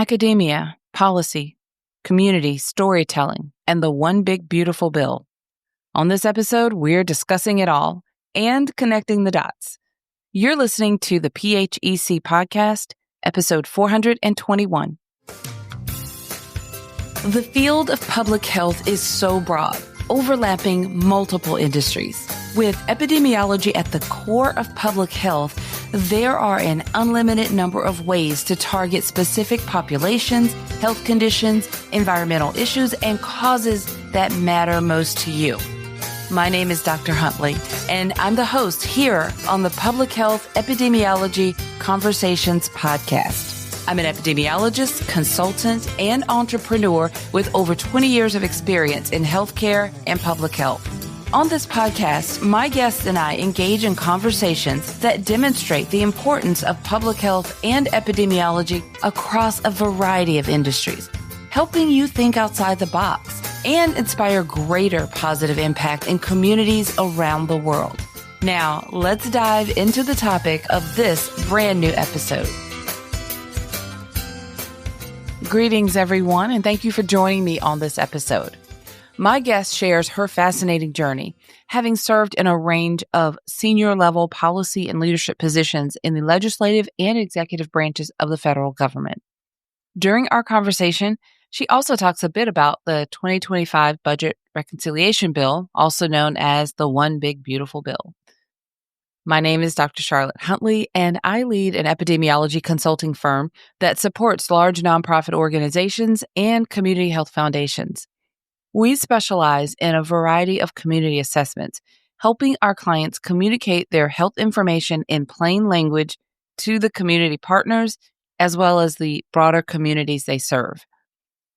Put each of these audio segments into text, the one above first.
academia, policy, community, storytelling, and the one big beautiful bill. On this episode, we're discussing it all and connecting the dots. You're listening to the PHEC podcast, episode 421. The field of public health is so broad, overlapping multiple industries. With epidemiology at the core of public health, there are an unlimited number of ways to target specific populations, health conditions, environmental issues, and causes that matter most to you. My name is Dr. Huntley, and I'm the host here on the Public Health Epidemiology Conversations podcast. I'm an epidemiologist, consultant, and entrepreneur with over 20 years of experience in healthcare and public health. On this podcast, my guests and I engage in conversations that demonstrate the importance of public health and epidemiology across a variety of industries, helping you think outside the box and inspire greater positive impact in communities around the world. Now, let's dive into the topic of this brand new episode. Greetings, everyone, and thank you for joining me on this episode. My guest shares her fascinating journey, having served in a range of senior-level policy and leadership positions in the legislative and executive branches of the federal government. During our conversation, she also talks a bit about the 2025 Budget Reconciliation Bill, also known as the One Big Beautiful Bill. My name is Dr. Charlotte Huntley, and I lead an epidemiology consulting firm that supports large nonprofit organizations and community health foundations. We specialize in a variety of community assessments, helping our clients communicate their health information in plain language to the community partners, as well as the broader communities they serve.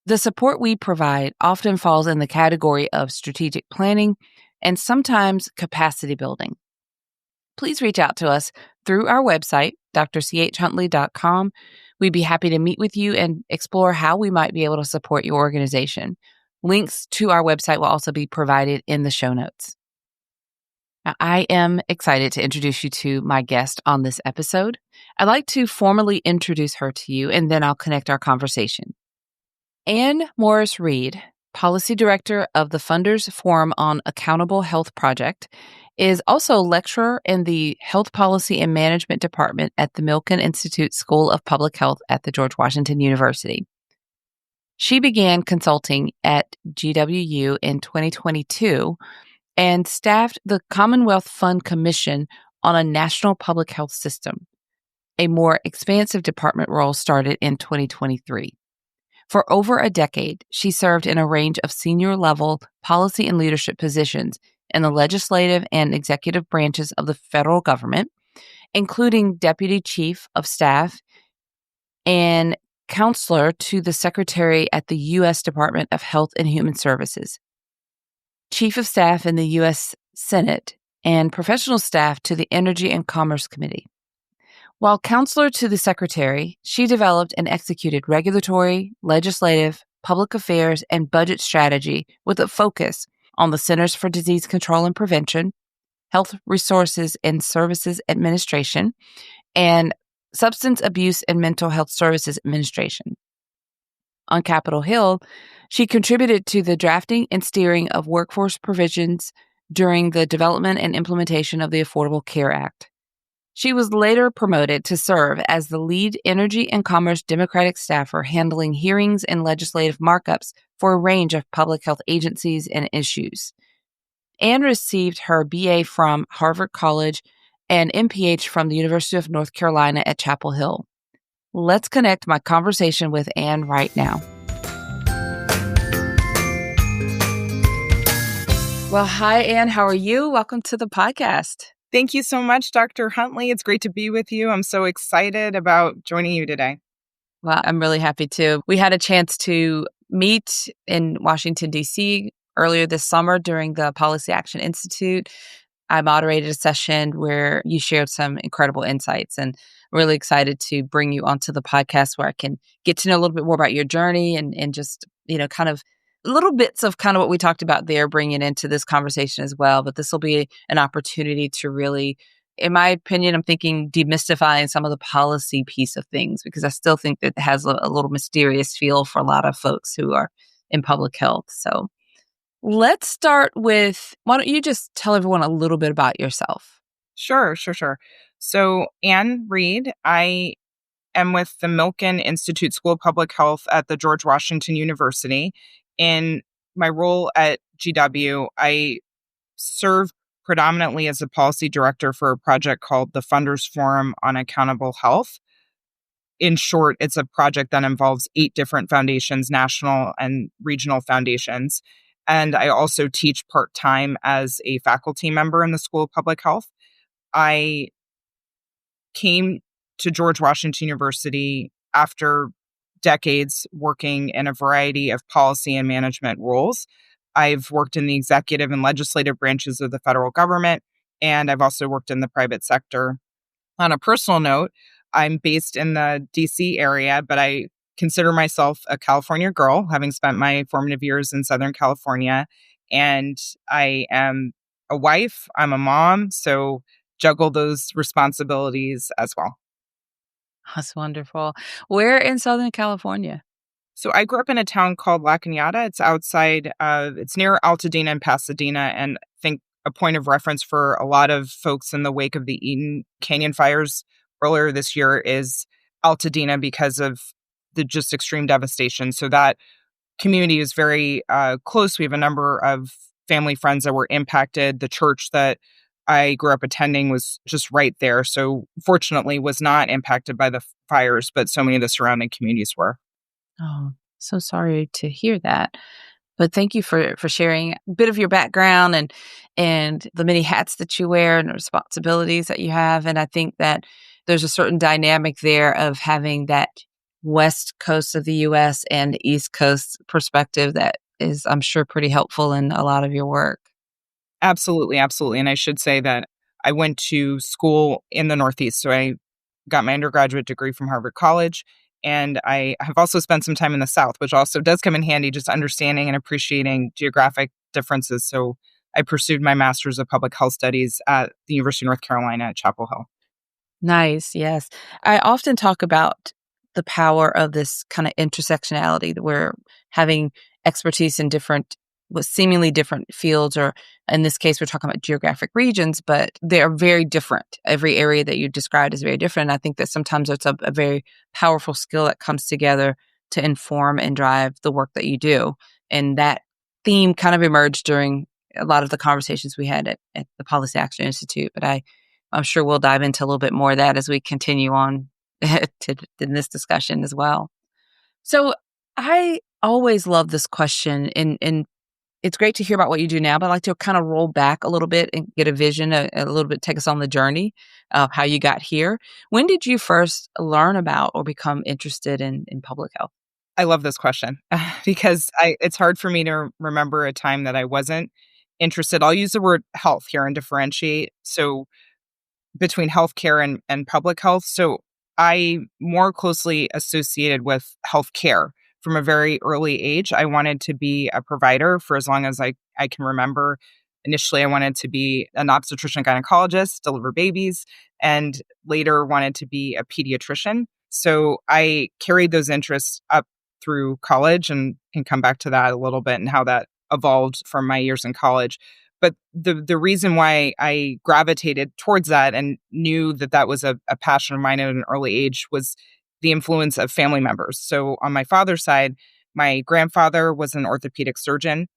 The support we provide often falls in the category of strategic planning and sometimes capacity building. Please reach out to us through our website, drchuntley.com. We'd be happy to meet with you and explore how we might be able to support your organization. Links to our website will also be provided in the show notes. Now, I am excited to introduce you to my guest on this episode. I'd like to formally introduce her to you, and then I'll connect our conversation. Annee Morris Reed, Policy Director of the Funders Forum on Accountable Health Project, is also a lecturer in the Health Policy and Management Department at the Milken Institute School of Public Health at the George Washington University. She began consulting at GWU in 2022 and staffed the Commonwealth Fund Commission on a national public health system. A more expansive department role started in 2023. For over a decade, she served in a range of senior-level policy and leadership positions in the legislative and executive branches of the federal government, including Deputy Chief of Staff and Counselor to the Secretary at the U.S. Department of Health and Human Services, Chief of Staff in the U.S. Senate, and Professional Staff to the Energy and Commerce Committee. While Counselor to the Secretary, she developed and executed regulatory, legislative, public affairs, and budget strategy with a focus on the Centers for Disease Control and Prevention, Health Resources and Services Administration, and Substance Abuse and Mental Health Services Administration. On Capitol Hill, she contributed to the drafting and steering of workforce provisions during the development and implementation of the Affordable Care Act. She was later promoted to serve as the lead Energy and Commerce Democratic staffer handling hearings and legislative markups for a range of public health agencies and issues. Anne received her BA from Harvard College and MPH from the University of North Carolina at Chapel Hill. Let's connect my conversation with Anne right now. Well, hi, Anne. How are you? Welcome to the podcast. Thank you so much, Dr. Huntley. It's great to be with you. I'm so excited about joining you today. Well, I'm really happy too. We had a chance to meet in Washington, D.C. earlier this summer during the Policy Action Institute. I moderated a session where you shared some incredible insights, and I'm really excited to bring you onto the podcast where I can get to know a little bit more about your journey and just, kind of little bits of kind of what we talked about there, bringing into this conversation as well. But this will be an opportunity to really in my opinion, I'm thinking demystifying some of the policy piece of things, because I still think that it has a little mysterious feel for a lot of folks who are in public health. So let's start with, why don't you just tell everyone a little bit about yourself? Sure. So, Anne Reed, I am with the Milken Institute School of Public Health at the George Washington University. In my role at GW, I serve predominantly as a policy director for a project called the Funders Forum on Accountable Health. In short, it's a project that involves 8 different foundations, national and regional foundations. And I also teach part-time as a faculty member in the School of Public Health. I came to George Washington University after decades working in a variety of policy and management roles. I've worked in the executive and legislative branches of the federal government, and I've also worked in the private sector. On a personal note, I'm based in the DC area, but I consider myself a California girl, having spent my formative years in Southern California. And I am a wife, I'm a mom, so juggle those responsibilities as well. That's wonderful. Where in Southern California? So I grew up in a town called La Cañada. It's near Altadena and Pasadena, and I think a point of reference for a lot of folks in the wake of the Eden Canyon fires earlier this year is Altadena because of the just extreme devastation. So that community is very close. We have a number of family friends that were impacted. The church that I grew up attending was just right there. So fortunately was not impacted by the fires, but so many of the surrounding communities were. Oh, so sorry to hear that. But thank you for sharing a bit of your background and the many hats that you wear and the responsibilities that you have. And I think that there's a certain dynamic there of having that west coast of the US and east coast perspective that is, I'm sure, pretty helpful in a lot of your work. Absolutely. And I should say that I went to school in the Northeast. So I got my undergraduate degree from Harvard College. And I have also spent some time in the South, which also does come in handy, just understanding and appreciating geographic differences. So I pursued my master's of public health studies at the University of North Carolina at Chapel Hill. Nice. Yes. I often talk about the power of this kind of intersectionality that we're having expertise in different, with seemingly different fields, or in this case, we're talking about geographic regions, but they are very different. Every area that you described is very different. And I think that sometimes it's a very powerful skill that comes together to inform and drive the work that you do. And that theme kind of emerged during a lot of the conversations we had at the Policy Action Institute. But I'm sure we'll dive into a little bit more of that as we continue on in this discussion as well. So I always love this question, and it's great to hear about what you do now, but I'd like to kind of roll back a little bit and get a vision, a little bit, take us on the journey of how you got here. When did you first learn about or become interested in public health? I love this question because it's hard for me to remember a time that I wasn't interested. I'll use the word health here and differentiate. So between healthcare and public health. So I more closely associated with healthcare from a very early age. I wanted to be a provider for as long as I can remember. Initially, I wanted to be an obstetrician gynecologist, deliver babies, and later wanted to be a pediatrician. So I carried those interests up through college and can come back to that a little bit and how that evolved from my years in college. But the reason why I gravitated towards that and knew that that was a passion of mine at an early age was the influence of family members. So on my father's side, my grandfather was an orthopedic surgeon.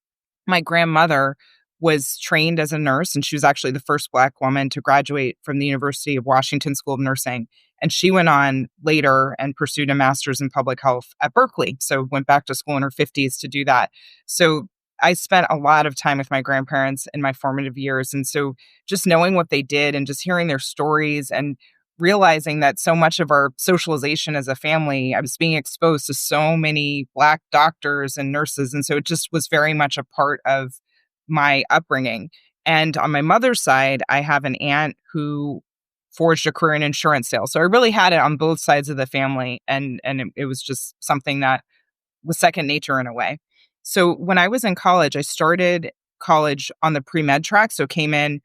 My grandmother was trained as a nurse, and she was actually the first Black woman to graduate from the University of Washington School of Nursing. And she went on later and pursued a master's in public health at Berkeley. So went back to school in her 50s to do that. So I spent a lot of time with my grandparents in my formative years. And so just knowing what they did and just hearing their stories and realizing that so much of our socialization as a family, I was being exposed to so many Black doctors and nurses. And so it just was very much a part of my upbringing. And on my mother's side, I have an aunt who forged a career in insurance sales. So I really had it on both sides of the family. And it was just something that was second nature in a way. So when I was in college, I started college on the pre-med track. So came in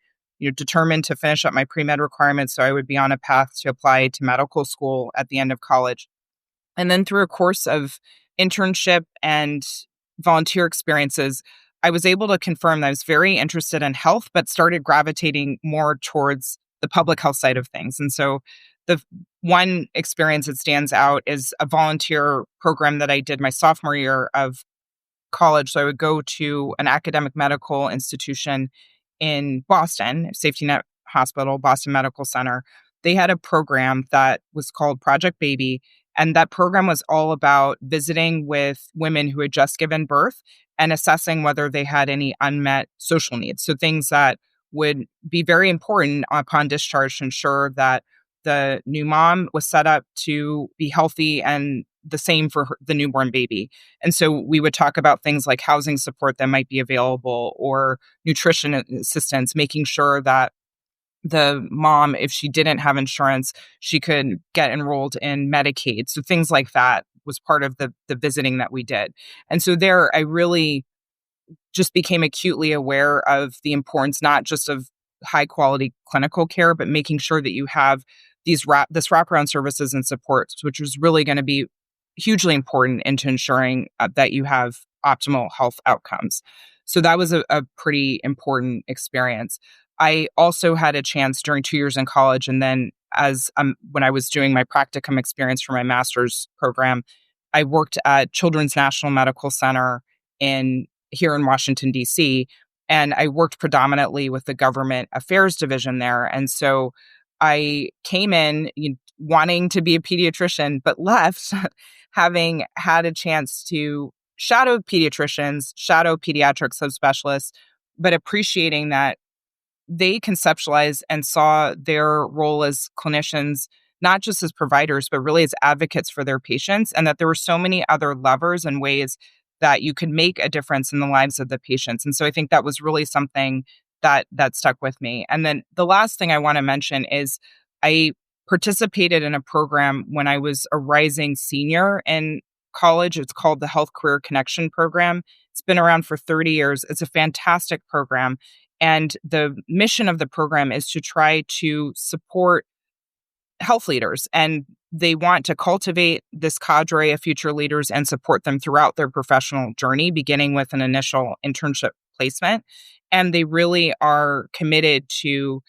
determined to finish up my pre-med requirements so I would be on a path to apply to medical school at the end of college. And then through a course of internship and volunteer experiences, I was able to confirm that I was very interested in health, but started gravitating more towards the public health side of things. And so the one experience that stands out is a volunteer program that I did my sophomore year of college. So I would go to an academic medical institution in Boston, Safety Net Hospital, Boston Medical Center. They had a program that was called Project Baby. And that program was all about visiting with women who had just given birth and assessing whether they had any unmet social needs. So things that would be very important upon discharge to ensure that the new mom was set up to be healthy, and the same for the newborn baby. And so we would talk about things like housing support that might be available or nutrition assistance, making sure that the mom, if she didn't have insurance, she could get enrolled in Medicaid. So things like that was part of the visiting that we did. And so there, I really just became acutely aware of the importance, not just of high quality clinical care, but making sure that you have this wraparound services and supports, which was really going to be hugely important into ensuring that you have optimal health outcomes. So that was a pretty important experience. I also had a chance during 2 years in college, and then as when I was doing my practicum experience for my master's program, I worked at Children's National Medical Center here in Washington, D.C., and I worked predominantly with the government affairs division there. And so I came in wanting to be a pediatrician, but left having had a chance to shadow pediatricians, shadow pediatric subspecialists, but appreciating that they conceptualized and saw their role as clinicians, not just as providers, but really as advocates for their patients, and that there were so many other levers and ways that you could make a difference in the lives of the patients. And so I think that was really something that stuck with me. And then the last thing I want to mention is I participated in a program when I was a rising senior in college. It's called the Health Career Connection Program. It's been around for 30 years. It's a fantastic program. And the mission of the program is to try to support health leaders. And they want to cultivate this cadre of future leaders and support them throughout their professional journey, beginning with an initial internship placement. And they really are committed to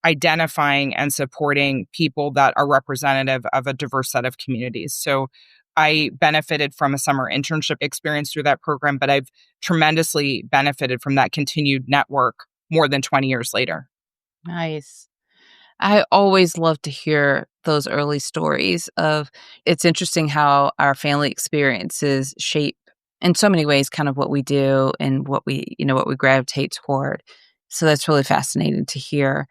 identifying and supporting people that are representative of a diverse set of communities. So I benefited from a summer internship experience through that program, but I've tremendously benefited from that continued network more than 20 years later. Nice. I always love to hear those early stories it's interesting how our family experiences shape in so many ways kind of what we do and what we gravitate toward. So that's really fascinating to hear.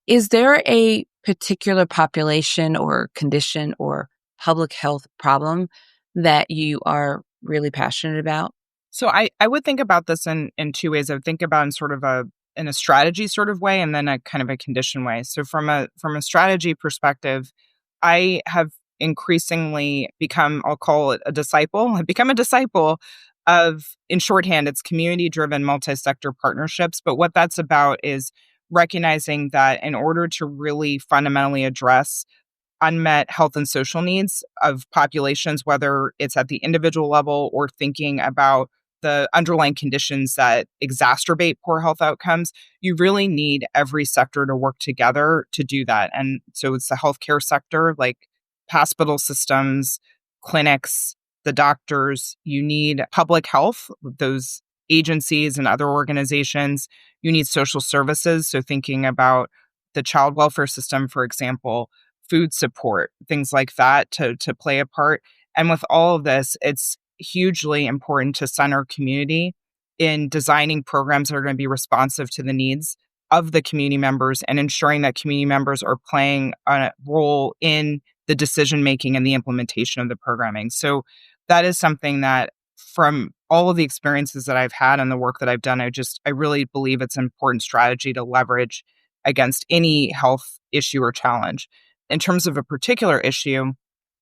Is there a particular population or condition or public health problem that you are really passionate about? So I would think about this in two ways. I would think about in a strategy sort of way, and then a kind of a condition way. So from a strategy perspective, I have increasingly become, I'll call it a disciple. I've become a disciple of, in shorthand, it's community-driven multi-sector partnerships. But what that's about is recognizing that in order to really fundamentally address unmet health and social needs of populations, whether it's at the individual level or thinking about the underlying conditions that exacerbate poor health outcomes, you really need every sector to work together to do that. And so it's the healthcare sector, like hospital systems, clinics, the doctors. You need public health, those agencies and other organizations. You need social services. So thinking about the child welfare system, for example, food support, things like that to play a part. And with all of this, it's hugely important to center community in designing programs that are going to be responsive to the needs of the community members and ensuring that community members are playing a role in the decision making and the implementation of the programming. So that is something that from all of the experiences that I've had and the work that I've done, I really believe it's an important strategy to leverage against any health issue or challenge. In terms of a particular issue,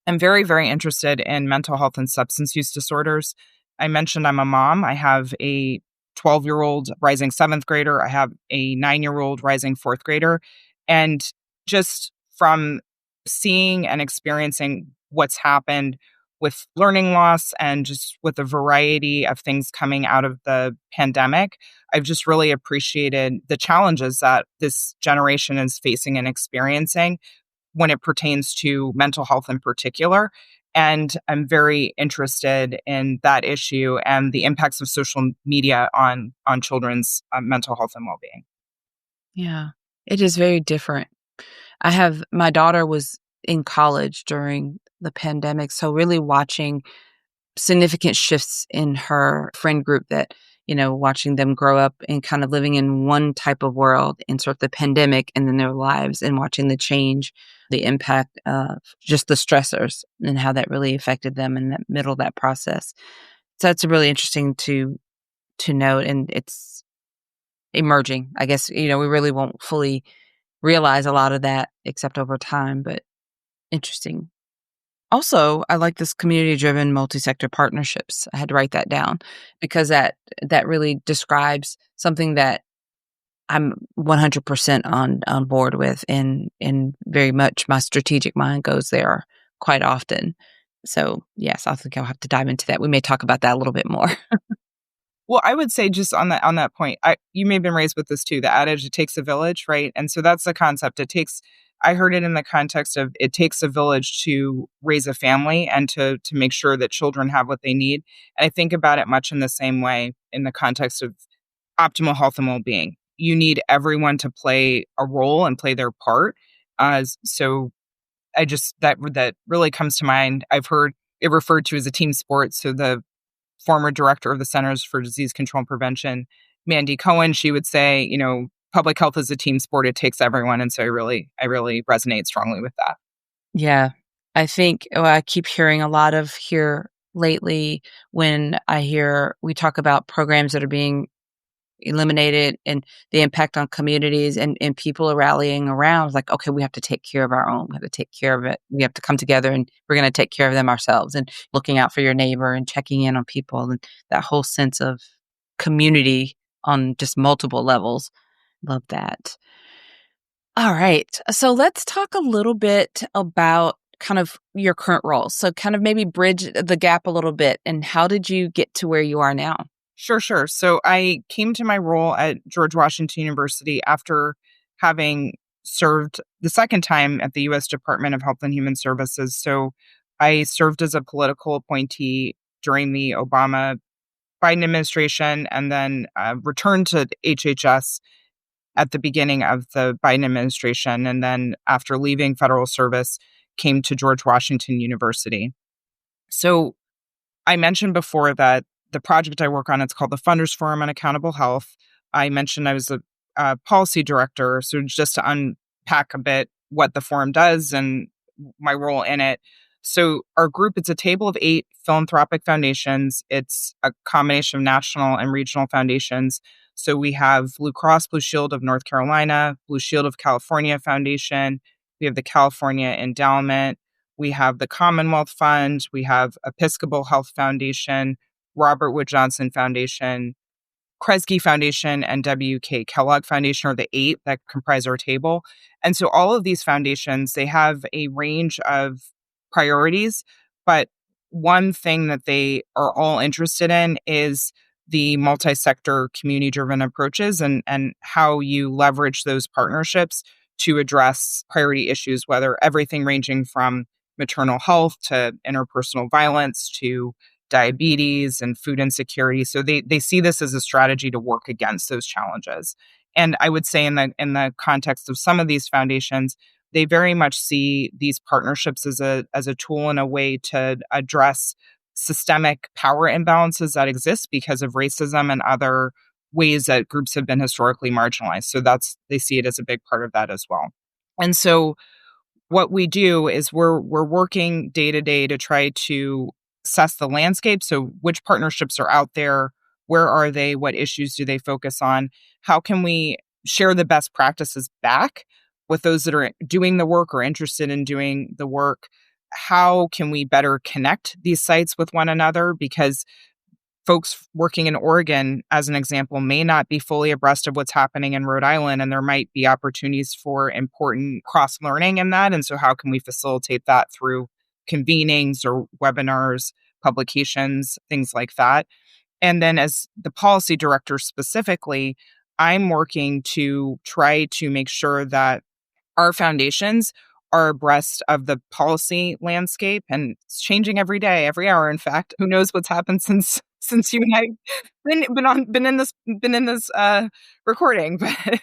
I'm very, very interested in mental health and substance use disorders. I mentioned I'm a mom. I have a 12-year-old rising 7th grader. I have a 9-year-old rising 4th grader. And just from seeing and experiencing what's happened with learning loss and just with a variety of things coming out of the pandemic, I've just really appreciated the challenges that this generation is facing and experiencing when it pertains to mental health in particular. And I'm very interested in that issue and the impacts of social media on children's mental health and well-being. Yeah, it is very different. My daughter was in college during the pandemic, so really watching significant shifts in her friend group that, watching them grow up and kind of living in one type of world in sort of the pandemic and then their lives and watching the change, the impact of just the stressors and how that really affected them in the middle of that process. So that's really interesting to note, and it's emerging. I guess, we really won't fully realize a lot of that except over time, but interesting. Also, I like this community-driven multi-sector partnerships. I had to write that down because that really describes something that I'm 100% on board with, and very much my strategic mind goes there quite often. So, yes, I think I'll have to dive into that. We may talk about that a little bit more. Well, I would say just on that point, you may have been raised with this too, the adage, it takes a village, right? And so that's the concept. I heard it in the context of it takes a village to raise a family and to make sure that children have what they need. And I think about it much in the same way in the context of optimal health and well-being. You need everyone to play a role and play their part. So that really comes to mind. I've heard it referred to as a team sport. So the former director of the Centers for Disease Control and Prevention, Mandy Cohen, she would say, public health is a team sport. It takes everyone. And so I really resonate strongly with that. Yeah. I think I keep hearing a lot of here lately when we talk about programs that are being eliminated and the impact on communities, and people are rallying around like, okay, we have to take care of our own. We have to take care of it. We have to come together and we're going to take care of them ourselves, and looking out for your neighbor and checking in on people, and that whole sense of community on just multiple levels. Love that. All right. So let's talk a little bit about kind of your current role. So kind of maybe bridge the gap a little bit, and how did you get to where you are now? Sure. So I came to my role at George Washington University after having served the second time at the U.S. Department of Health and Human Services. So I served as a political appointee during the Obama Biden administration, and then returned to HHS at the beginning of the Biden administration. And then after leaving federal service, came to George Washington University. So I mentioned before that the project I work on, it's called the Funders Forum on Accountable Health. I mentioned I was a policy director. So just to unpack a bit what the forum does and my role in it. So our group, it's a table of 8 philanthropic foundations. It's a combination of national and regional foundations. So we have Blue Cross Blue Shield of North Carolina, Blue Shield of California Foundation. We have the California Endowment. We have the Commonwealth Fund. We have Episcopal Health Foundation, Robert Wood Johnson Foundation, Kresge Foundation, and W.K. Kellogg Foundation are the 8 that comprise our table. And so all of these foundations, they have a range of priorities, but one thing that they are all interested in is the multi-sector community-driven approaches and how you leverage those partnerships to address priority issues, whether everything ranging from maternal health to interpersonal violence to diabetes and food insecurity. So they see this as a strategy to work against those challenges. And I would say in the context of some of these foundations, they very much see these partnerships as a tool and a way to address systemic power imbalances that exist because of racism and other ways that groups have been historically marginalized. So they see it as a big part of that as well. And so what we do is we're working day to day to try to assess the landscape. So which partnerships are out there? Where are they? What issues do they focus on? How can we share the best practices back with those that are doing the work or interested in doing the work? How can we better connect these sites with one another? Because folks working in Oregon, as an example, may not be fully abreast of what's happening in Rhode Island, and there might be opportunities for important cross-learning in that. And so how can we facilitate that through convenings or webinars, publications, things like that? And then as the policy director specifically, I'm working to try to make sure that our foundations are abreast of the policy landscape, and it's changing every day, every hour. In fact, who knows what's happened since you and I been in this recording. But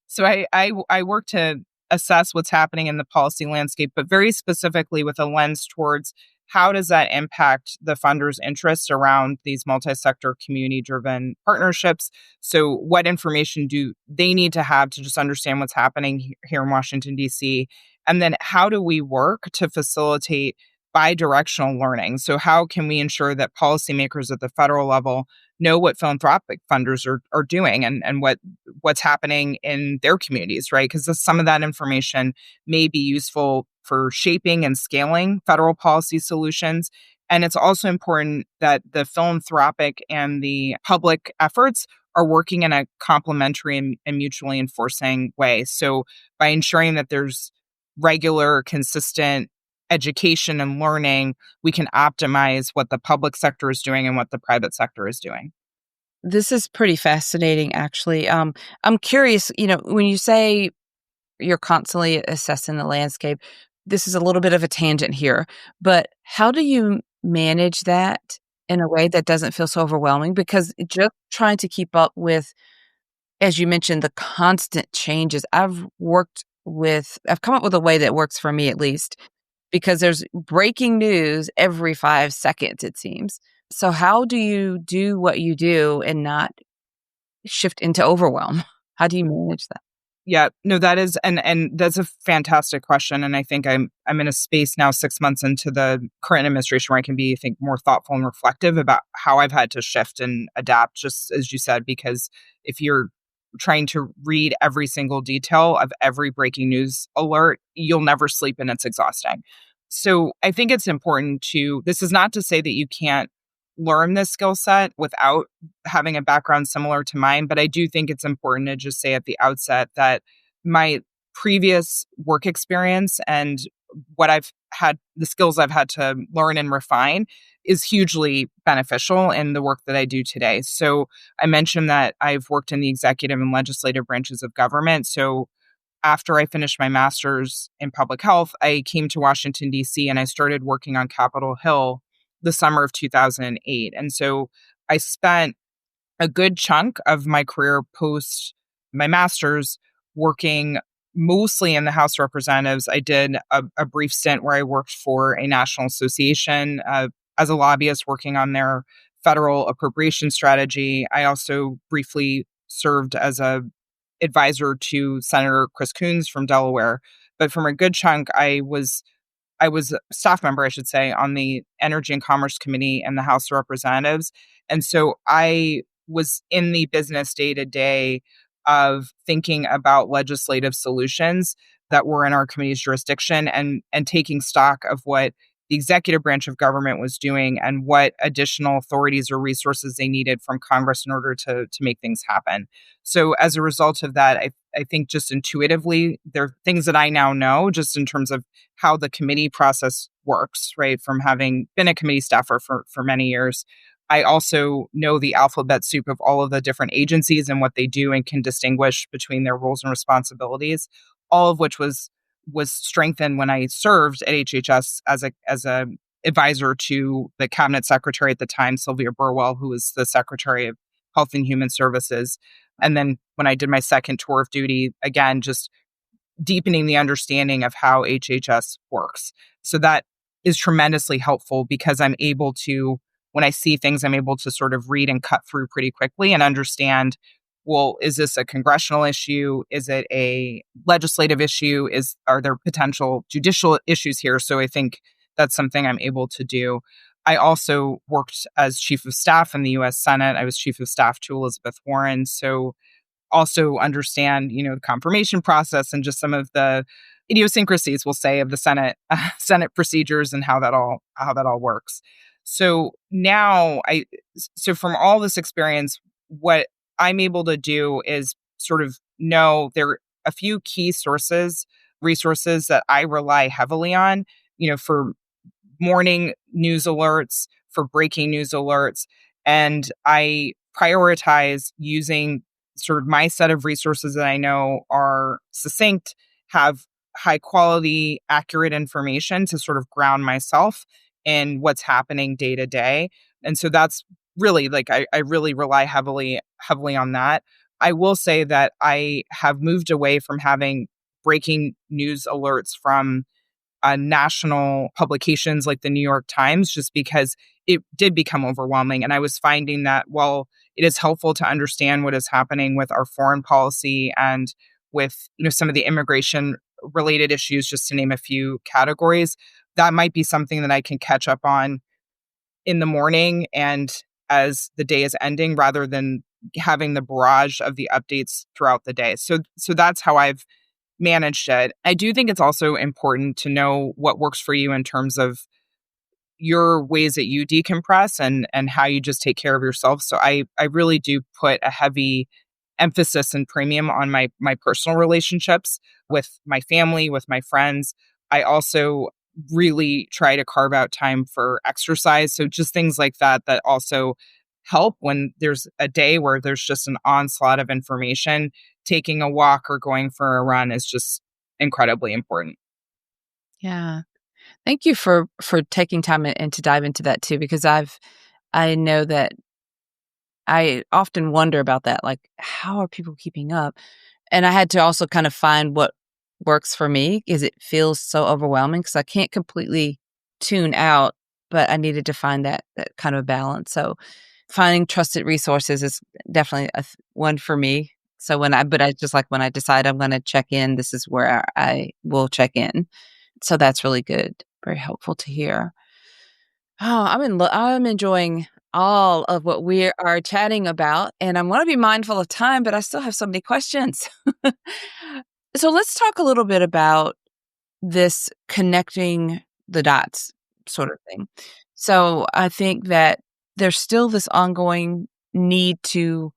so I work to assess what's happening in the policy landscape, but very specifically with a lens towards how does that impact the funders' interest around these multi-sector community-driven partnerships? So what information do they need to have to just understand what's happening here in Washington, D.C.? And then how do we work to facilitate bi-directional learning? So how can we ensure that policymakers at the federal level know what philanthropic funders are doing and what's happening in their communities, right? Because some of that information may be useful for shaping and scaling federal policy solutions. And it's also important that the philanthropic and the public efforts are working in a complementary and mutually enforcing way. So by ensuring that there's regular, consistent education and learning, we can optimize what the public sector is doing and what the private sector is doing. This is pretty fascinating, actually. I'm curious, when you say you're constantly assessing the landscape, this is a little bit of a tangent here, but how do you manage that in a way that doesn't feel so overwhelming? Because just trying to keep up with, as you mentioned, the constant changes, I've come up with a way that works for me at least, because there's breaking news every 5 seconds, it seems. So how do you do what you do and not shift into overwhelm? How do you manage that? Yeah, no, that is, and that's a fantastic question. And I think I'm in a space now 6 months into the current administration where I can be, I think, more thoughtful and reflective about how I've had to shift and adapt, just as you said, because if you're trying to read every single detail of every breaking news alert, you'll never sleep and it's exhausting. So I think it's important this is not to say that you can't learn this skill set without having a background similar to mine, but I do think it's important to just say at the outset that my previous work experience and the skills I've had to learn and refine is hugely beneficial in the work that I do today. So I mentioned that I've worked in the executive and legislative branches of government. So after I finished my master's in public health, I came to Washington, D.C., and I started working on Capitol Hill the summer of 2008. And so I spent a good chunk of my career post my master's working mostly in the House of Representatives. I did a brief stint where I worked for a national association as a lobbyist working on their federal appropriation strategy. I also briefly served as a advisor to Senator Chris Coons from Delaware. But from a good chunk, I was a staff member, I should say, on the Energy and Commerce Committee in the House of Representatives. And so I was in the business day to day of thinking about legislative solutions that were in our committee's jurisdiction and taking stock of what the executive branch of government was doing and what additional authorities or resources they needed from Congress in order to make things happen. So as a result of that, I think just intuitively, there are things that I now know just in terms of how the committee process works, right? From having been a committee staffer for many years. I also know the alphabet soup of all of the different agencies and what they do and can distinguish between their roles and responsibilities, all of which was strengthened when I served at HHS as a advisor to the cabinet secretary at the time, Sylvia Burwell, who was the Secretary of Health and Human Services. And then when I did my second tour of duty, again, just deepening the understanding of how HHS works. So that is tremendously helpful because I'm able to, when I see things, I'm able to sort of read and cut through pretty quickly and understand, well, is this a congressional issue? Is it a legislative issue? Are there potential judicial issues here? So I think that's something I'm able to do. I also worked as chief of staff in the U.S. Senate. I was chief of staff to Elizabeth Warren. So also understand, the confirmation process and just some of the idiosyncrasies, we'll say, of the Senate procedures and how that all works. So now So from all this experience, what I'm able to do is sort of know there are a few key resources that I rely heavily on, for morning news alerts, for breaking news alerts. And I prioritize using sort of my set of resources that I know are succinct, have high quality, accurate information to sort of ground myself in what's happening day to day. And so that's really like I really rely heavily on that. I will say that I have moved away from having breaking news alerts from national publications like the New York Times, just because it did become overwhelming. And I was finding that while it is helpful to understand what is happening with our foreign policy and with some of the immigration related issues, just to name a few categories, that might be something that I can catch up on in the morning and as the day is ending, rather than having the barrage of the updates throughout the day. So that's how I've managed it. I do think it's also important to know what works for you in terms of your ways that you decompress and how you just take care of yourself. So I really do put a heavy emphasis and premium on my personal relationships with my family, with my friends. I also really try to carve out time for exercise. So just things like that also help when there's a day where there's just an onslaught of information. Taking a walk or going for a run is just incredibly important. Yeah. Thank you for taking time and to dive into that too, because I know that I often wonder about that, like, how are people keeping up? And I had to also kind of find what works for me, because it feels so overwhelming because I can't completely tune out, but I needed to find that kind of balance. So finding trusted resources is definitely one for me. So but I just like when I decide I'm going to check in, this is where I will check in. So that's really good. Very helpful to hear. Oh, I'm enjoying all of what we are chatting about, and I want to be mindful of time, but I still have so many questions. So let's talk a little bit about this connecting the dots sort of thing. So I think that there's still this ongoing need to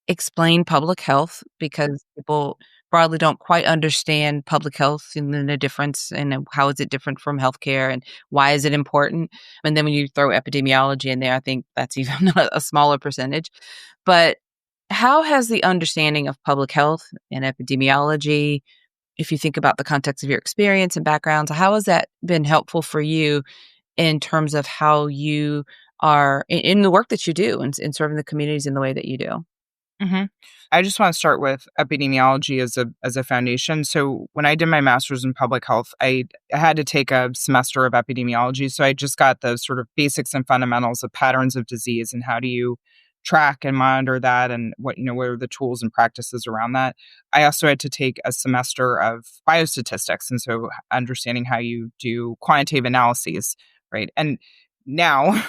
explain public health because people broadly don't quite understand public health and then the difference and how is it different from healthcare and why is it important. And then when you throw epidemiology in there, I think that's even a smaller percentage. But how has the understanding of public health and epidemiology, if you think about the context of your experience and backgrounds, how has that been helpful for you in terms of how you are in the work that you do and in serving the communities in the way that you do? hmm I just want to start with epidemiology as a foundation. So when I did my master's in public health, I had to take a semester of epidemiology. So I just got the sort of basics and fundamentals of patterns of disease and how do you track and monitor that and what are the tools and practices around that. I also had to take a semester of biostatistics, and so understanding how you do quantitative analyses, right? And now,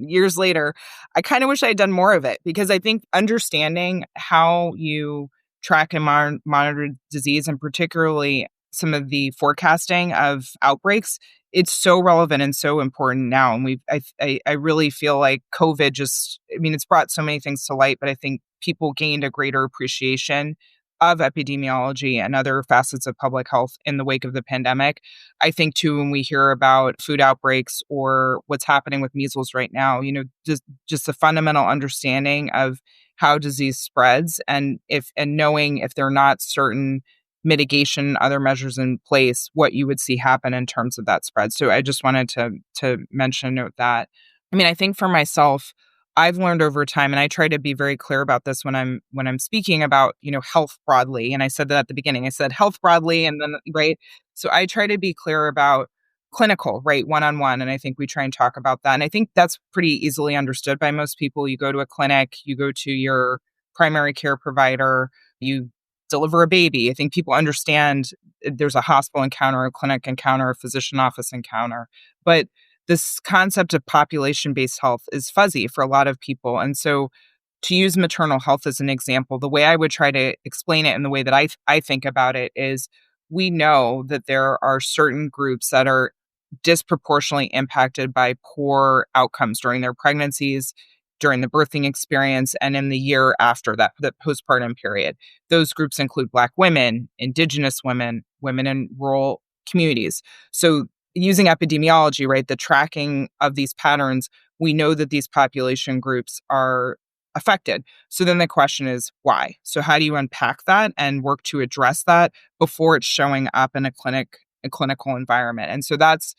years later, I kind of wish I had done more of it, because I think understanding how you track and monitor disease, and particularly some of the forecasting of outbreaks, it's so relevant and so important now. And I really feel like COVID it's brought so many things to light, but I think people gained a greater appreciation of epidemiology and other facets of public health in the wake of the pandemic. I think too, when we hear about food outbreaks or what's happening with measles right now, just the fundamental understanding of how disease spreads, and knowing if there are not certain mitigation, other measures in place, what you would see happen in terms of that spread. So I just wanted to note that. I think for myself, I've learned over time, and I try to be very clear about this when I'm speaking about, health broadly. And I said that at the beginning. I said health broadly, and then right. So I try to be clear about clinical, right, one-on-one. And I think we try and talk about that. And I think that's pretty easily understood by most people. You go to a clinic, you go to your primary care provider, you deliver a baby. I think people understand there's a hospital encounter, a clinic encounter, a physician office encounter. But this concept of population-based health is fuzzy for a lot of people. And so to use maternal health as an example, the way I would try to explain it and the way that I think about it is, we know that there are certain groups that are disproportionately impacted by poor outcomes during their pregnancies, during the birthing experience and in the year after that, the postpartum period. Those groups include Black women, Indigenous women, women in rural communities. So using epidemiology, right, the tracking of these patterns, we know that these population groups are affected. So then the question is why? So how do you unpack that and work to address that before it's showing up in a clinical environment? And so that's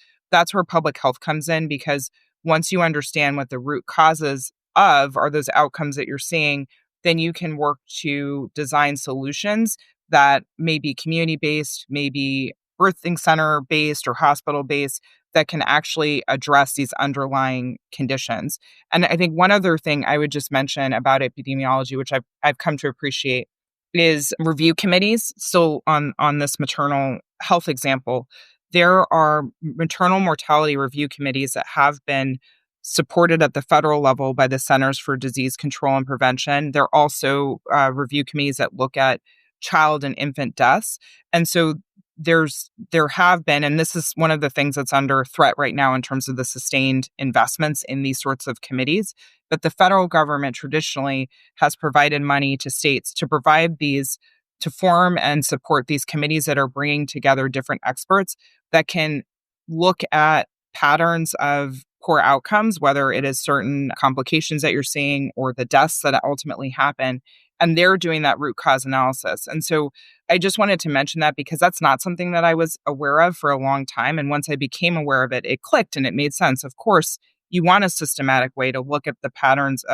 where public health comes in, because once you understand what the root causes of are those outcomes that you're seeing, then you can work to design solutions that may be community-based, maybe birthing center-based or hospital-based, that can actually address these underlying conditions. And I think one other thing I would just mention about epidemiology, which I've come to appreciate, is review committees. So on this maternal health example, there are maternal mortality review committees that have been supported at the federal level by the Centers for Disease Control and Prevention. There are also review committees that look at child and infant deaths. And so there have been, and this is one of the things that's under threat right now in terms of the sustained investments in these sorts of committees, but the federal government traditionally has provided money to states to provide these, to form and support these committees that are bringing together different experts that can look at patterns of poor outcomes, whether it is certain complications that you're seeing or the deaths that ultimately happen. And they're doing that root cause analysis. And so I just wanted to mention that because that's not something that I was aware of for a long time. And once I became aware of it, it clicked and it made sense. Of course, you want a systematic way to look at the patterns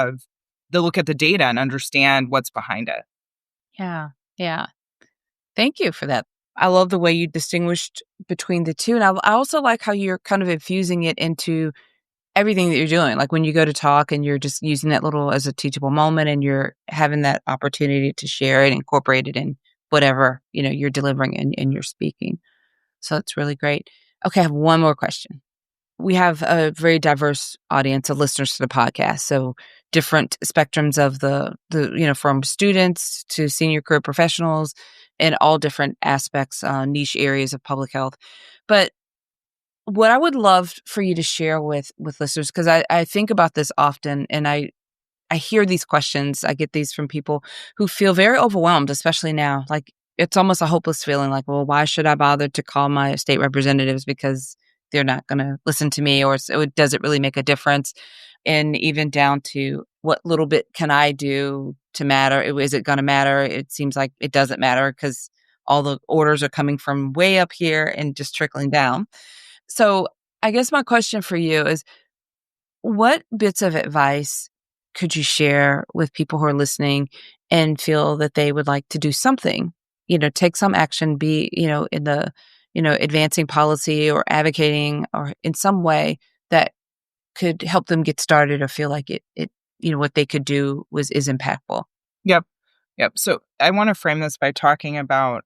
look at the data and understand what's behind it. Yeah. Yeah. Thank you for that. I love the way you distinguished between the two. And I also like how you're kind of infusing it into everything that you're doing. Like when you go to talk and you're just using that little as a teachable moment and you're having that opportunity to share it, incorporate it in whatever, you're delivering and you're speaking. So it's really great. Okay, I have one more question. We have a very diverse audience of listeners to the podcast. So different spectrums of the from students to senior career professionals and all different aspects, niche areas of public health. But what I would love for you to share with listeners, because I think about this often and I hear these questions. I get these from people who feel very overwhelmed, especially now. Like it's almost a hopeless feeling like, well, why should I bother to call my state representatives because they're not going to listen to me, or does it really make a difference? And even down to what little bit can I do to matter? Is it going to matter? It seems like it doesn't matter because all the orders are coming from way up here and just trickling down. So I guess my question for you is, what bits of advice could you share with people who are listening and feel that they would like to do something, take some action, be, in the, advancing policy or advocating or in some way that could help them get started or feel like it what they could do is impactful? Yep. So I want to frame this by talking about,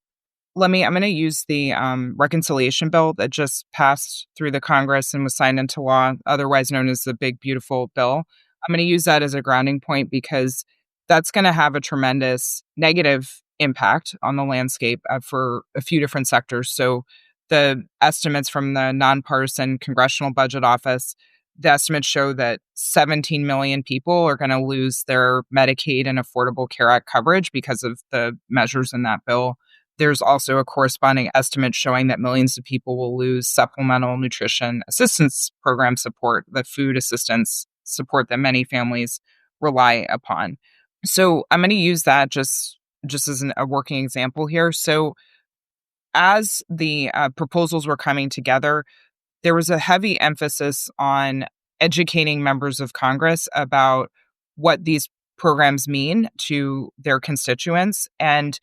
I'm going to use the reconciliation bill that just passed through the Congress and was signed into law, otherwise known as the Big Beautiful Bill. I'm going to use that as a grounding point because that's going to have a tremendous negative impact on the landscape for a few different sectors. So the estimates from the Nonpartisan Congressional Budget Office, the estimates show that 17 million people are going to lose their Medicaid and Affordable Care Act coverage because of the measures in that bill. There's also a corresponding estimate showing that millions of people will lose supplemental nutrition assistance program support, the food assistance support that many families rely upon. So I'm going to use that just as a working example here. So as the proposals were coming together, there was a heavy emphasis on educating members of Congress about what these programs mean to their constituents and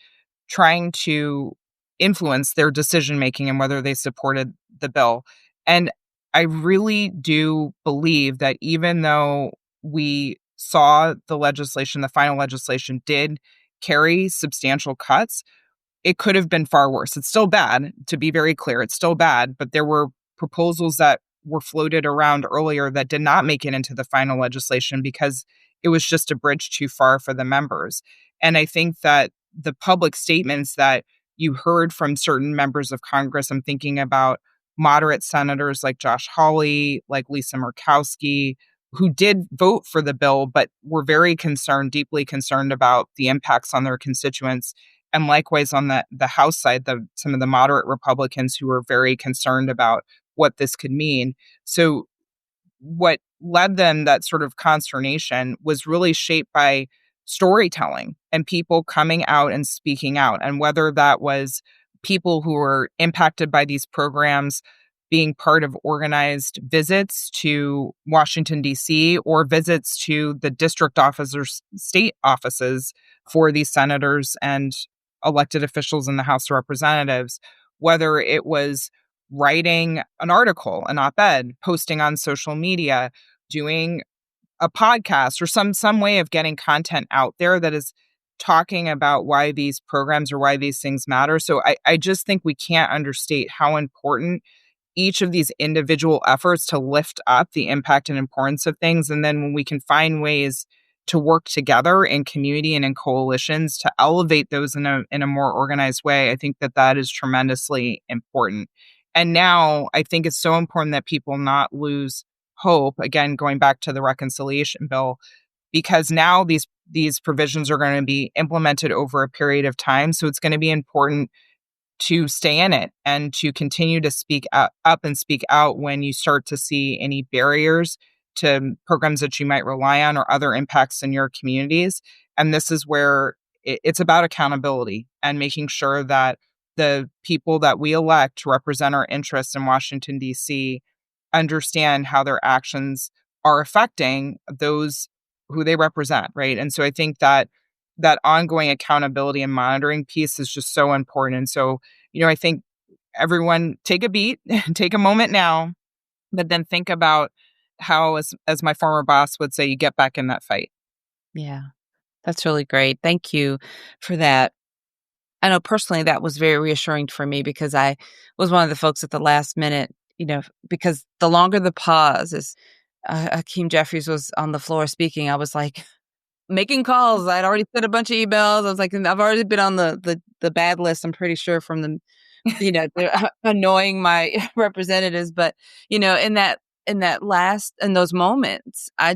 trying to influence their decision-making and whether they supported the bill. And I really do believe that even though we saw the final legislation did carry substantial cuts, it could have been far worse. It's still bad, to be very clear. It's still bad, but there were proposals that were floated around earlier that did not make it into the final legislation because it was just a bridge too far for the members. And I think that the public statements that you heard from certain members of Congress, I'm thinking about moderate senators like Josh Hawley, like Lisa Murkowski, who did vote for the bill, but were very concerned, deeply concerned about the impacts on their constituents. And likewise on the House side, some of the moderate Republicans who were very concerned about what this could mean. So what led them that sort of consternation was really shaped by storytelling and people coming out and speaking out. And whether that was people who were impacted by these programs being part of organized visits to Washington, D.C., or visits to the district officers, state offices for these senators and elected officials in the House of Representatives, whether it was writing an article, an op-ed, posting on social media, doing a podcast, or some way of getting content out there that is talking about why these programs or why these things matter. So I just think we can't understate how important each of these individual efforts to lift up the impact and importance of things. And then when we can find ways to work together in community and in coalitions to elevate those in a more organized way, I think that is tremendously important. And now I think it's so important that people not lose hope, again, going back to the reconciliation bill, because now these provisions are going to be implemented over a period of time. So it's going to be important to stay in it and to continue to speak up and speak out when you start to see any barriers to programs that you might rely on or other impacts in your communities. And this is where it's about accountability and making sure that the people that we elect to represent our interests in Washington, D.C., understand how their actions are affecting those who they represent, right? And so I think that ongoing accountability and monitoring piece is just so important. And so, I think everyone take a beat, take a moment now, but then think about how, as my former boss would say, you get back in that fight. Yeah, that's really great. Thank you for that. I know personally that was very reassuring for me because I was one of the folks at the last minute, because the longer the pause is, Hakeem Jeffries was on the floor speaking, I was like, making calls. I'd already sent a bunch of emails. I was like, I've already been on the bad list, I'm pretty sure, from the, they're annoying my representatives. But, in those moments, I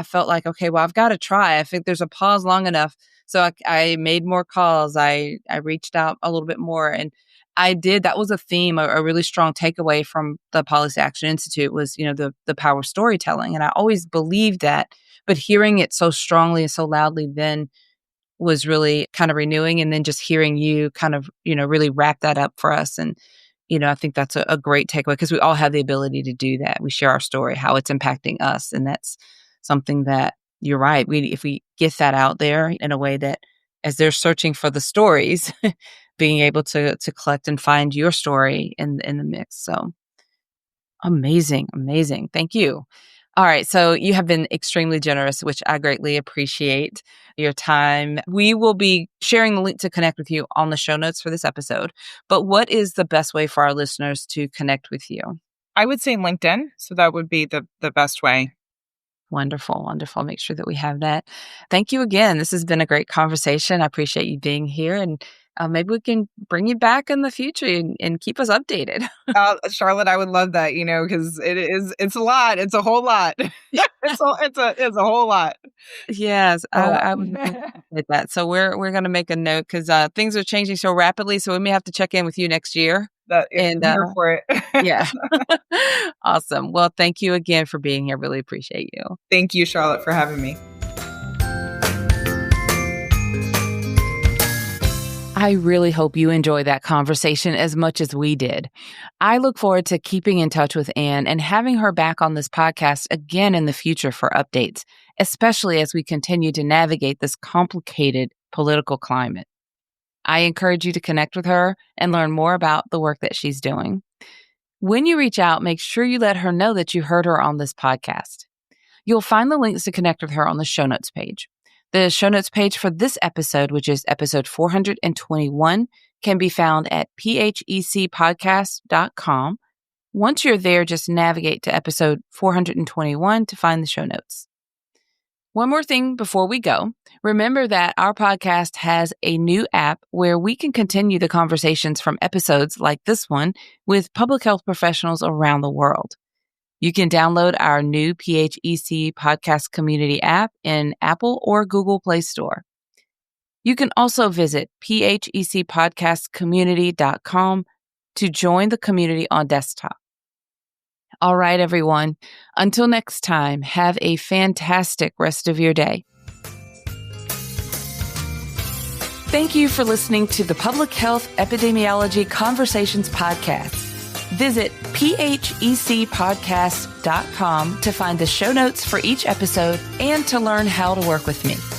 felt like, okay, well, I've got to try. I think there's a pause long enough. So I made more calls. I reached out a little bit more, and I did. That was a theme, a really strong takeaway from the Policy Action Institute was, the power of storytelling. And I always believed that, but hearing it so strongly and so loudly then was really kind of renewing. And then just hearing you kind of, really wrap that up for us. And, I think that's a great takeaway because we all have the ability to do that. We share our story, how it's impacting us. And that's something that you're right. If we get that out there in a way that as they're searching for the stories, being able to collect and find your story in the mix. So amazing. Thank you. All right. So you have been extremely generous, which I greatly appreciate your time. We will be sharing the link to connect with you on the show notes for this episode. But what is the best way for our listeners to connect with you? I would say LinkedIn. So that would be the best way. Wonderful. I'll make sure that we have that. Thank you again. This has been a great conversation. I appreciate you being here, and maybe we can bring you back in the future and keep us updated. Charlotte, I would love that, because it's a lot. It's a whole lot. it's a whole lot. Yes, I would appreciate that. So we're going to make a note because things are changing so rapidly. So we may have to check in with you next year. I'm here for it. Yeah. Awesome. Well, thank you again for being here. Really appreciate you. Thank you, Charlotte, for having me. I really hope you enjoy that conversation as much as we did. I look forward to keeping in touch with Anne and having her back on this podcast again in the future for updates, especially as we continue to navigate this complicated political climate. I encourage you to connect with her and learn more about the work that she's doing. When you reach out, make sure you let her know that you heard her on this podcast. You'll find the links to connect with her on the show notes page. The show notes page for this episode, which is episode 421, can be found at phecpodcast.com. Once you're there, just navigate to episode 421 to find the show notes. One more thing before we go. Remember that our podcast has a new app where we can continue the conversations from episodes like this one with public health professionals around the world. You can download our new PHEC podcast community app in Apple or Google Play Store. You can also visit phecpodcastcommunity.com to join the community on desktop. All right, everyone. Until next time, have a fantastic rest of your day. Thank you for listening to the Public Health Epidemiology Conversations podcast. Visit phecpodcast.com to find the show notes for each episode and to learn how to work with me.